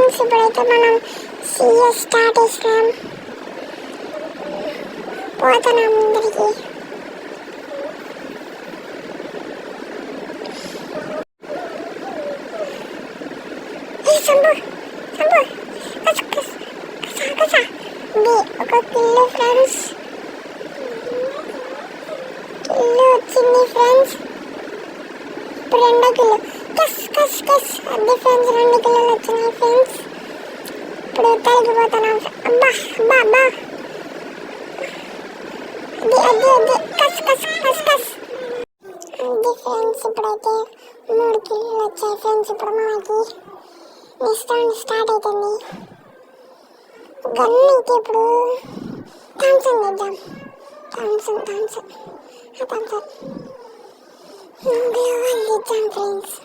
Friends ఇప్పుడైతే మనం CS start చేసినాం. పోతున్నాం ముందరికి. ఒక కిల్లు ఫ్రెండ్స్, కిల్లు వచ్చింది ఫ్రెండ్స్. ఇప్పుడు 2 కిల్లు. కస్ కస్ కస్. అది ఫ్రెండ్స్ 2 కిల్లులు వచ్చినాయి ఫ్రెండ్స్. ఇప్పుడు తొలగిపోతున్నాం. అబ్బా అబ్బా అబ్బా. అది అది అది కస్ కస్ కస్ కస్. అది ఫ్రెండ్స్ ఇప్పుడైతే 3 కిల్లులు వచ్చాయి ఫ్రెండ్స్. ఇప్పుడు మనకి నెక్స్ట్ రౌండ్ స్టార్ట్ అవుతుంది. గన్ అయితే ఇప్పుడు థామ్సన్ చేద్దాం. థామ్సన్ గ్లోవల్ చేద్దాం ఫ్రెండ్స్.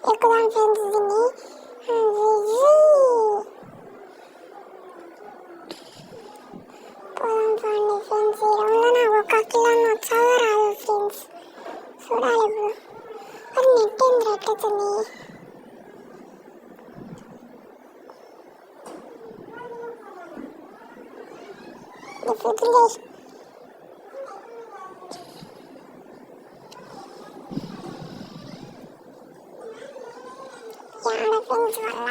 ఎక్కుదాం ఫ్రెండ్స్ దీన్ని. పోదాం చూడండి ఫ్రెండ్స్. ఈ రౌండ్లో నాకు 1 కిలో వచ్చావో రాదు ఫ్రెండ్స్. చూడాలి ఇప్పుడు. అది నెట్ ఏంది రెట్టుతుంది. డిఫికల్ట్ చేసి యాడ ఫ్రెండ్స్ వల్ల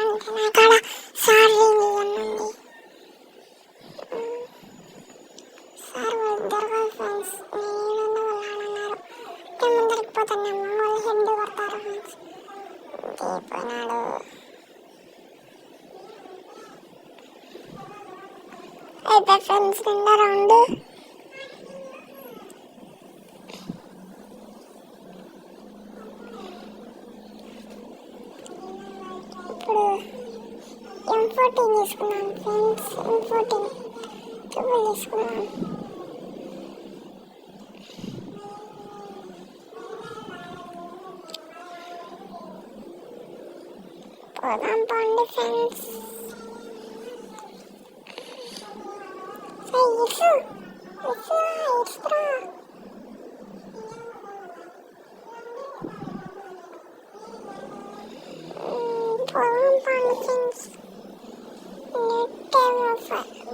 అంటే నాకాడ సార్ రేంజ్ ఉంది. సార్ వాళ్ళు దొరకదు ఫ్రెండ్స్. నేను వాళ్ళు ఆడన్నారు. ముందరికి పోతున్నాము. వాళ్ళు హెడ్ కొడతారు ఫ్రెండ్స్. పోయినాడు. అయితే ఫ్రెండ్స్ 2వ రౌండ్. ఇప్పుడు M14 తీసుకున్నాను ఫ్రెండ్స్. M14 తీసుకున్నాను. పోదాం పండి ఫ్రెండ్స్.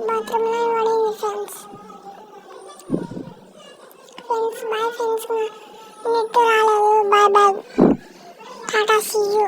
బాత్రూంలో పడింది friends. Friends boy friends. Net రాలేదు. Bye bye. Tata see you.